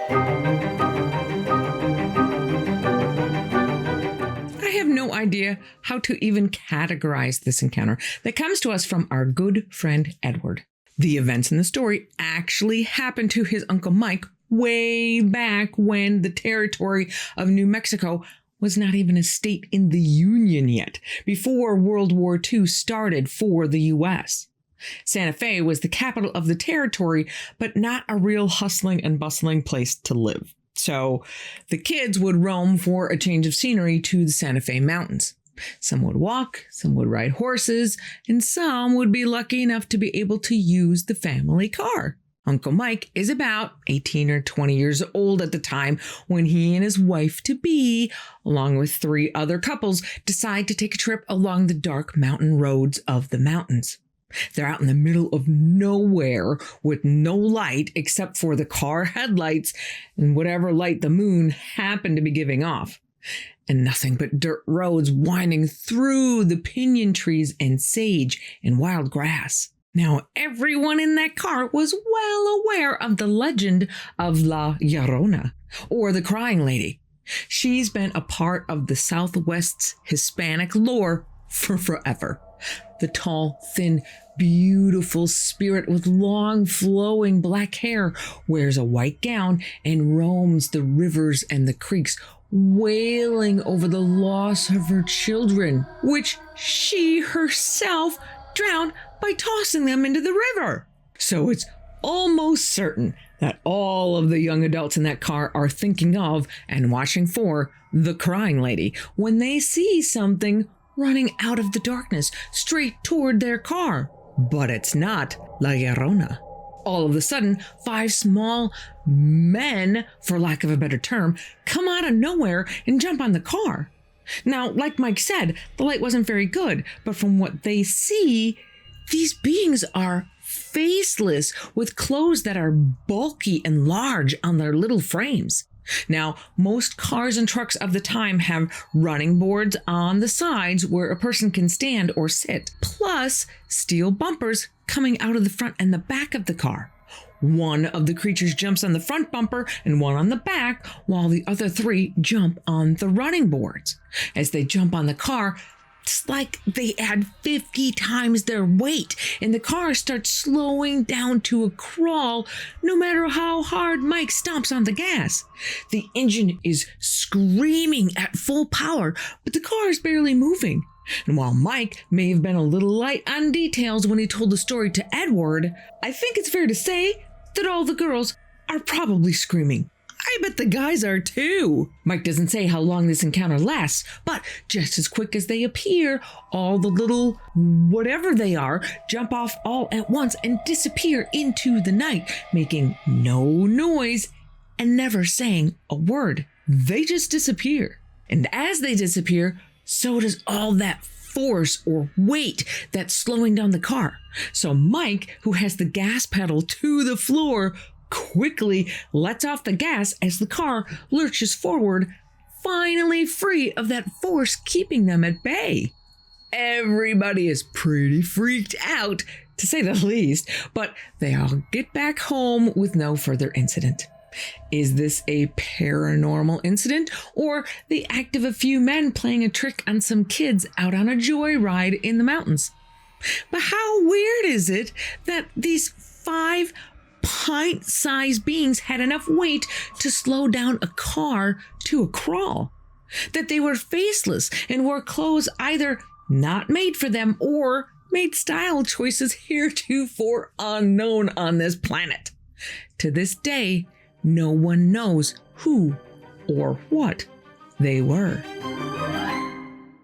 I have no idea how to even categorize this encounter that comes to us from our good friend Edward. The events in the story actually happened to his Uncle Mike way back when the territory of New Mexico was not even a state in the Union yet, before World War II started for the U.S. Santa Fe was the capital of the territory, but not a real hustling and bustling place to live. So the kids would roam for a change of scenery to the Santa Fe mountains. Some would walk, some would ride horses, and some would be lucky enough to be able to use the family car. Uncle Mike is about 18 or 20 years old at the time when he and his wife-to-be, along with 3 other couples, decide to take a trip along the dark mountain roads of the mountains. They're out in the middle of nowhere with no light except for the car headlights and whatever light the moon happened to be giving off. And nothing but dirt roads winding through the pinyon trees and sage and wild grass. Now, everyone in that car was well aware of the legend of La Llorona, or the Crying Lady. She's been a part of the Southwest's Hispanic lore for forever. The tall, thin, beautiful spirit with long, flowing black hair wears a white gown and roams the rivers and the creeks, wailing over the loss of her children, which she herself drowned by tossing them into the river. So it's almost certain that all of the young adults in that car are thinking of and watching for the Crying Lady when they see something running out of the darkness straight toward their car. But it's not La Llorona. All of a sudden, 5 small men, for lack of a better term, come out of nowhere and jump on the car. Now, like Mike said, the light wasn't very good, but from what they see, these beings are faceless with clothes that are bulky and large on their little frames. Now, most cars and trucks of the time have running boards on the sides where a person can stand or sit, plus steel bumpers coming out of the front and the back of the car. One of the creatures jumps on the front bumper and one on the back, while the other 3 jump on the running boards. As they jump on the car, it's like they add 50 times their weight, and the car starts slowing down to a crawl no matter how hard Mike stomps on the gas. The engine is screaming at full power, but the car is barely moving. And while Mike may have been a little light on details when he told the story to Edward, I think it's fair to say that all the girls are probably screaming. I bet the guys are too. Mike doesn't say how long this encounter lasts, but just as quick as they appear, all the little whatever they are jump off all at once and disappear into the night, making no noise and never saying a word. They just disappear. And as they disappear, so does all that force or weight that's slowing down the car. So Mike, who has the gas pedal to the floor, quickly lets off the gas as the car lurches forward, finally free of that force keeping them at bay. Everybody is pretty freaked out, to say the least, but they all get back home with no further incident. Is this a paranormal incident or the act of a few men playing a trick on some kids out on a joyride in the mountains? But how weird is it that these 5 pint-sized beings had enough weight to slow down a car to a crawl? That they were faceless and wore clothes either not made for them or made style choices heretofore unknown on this planet. To this day, no one knows who or what they were.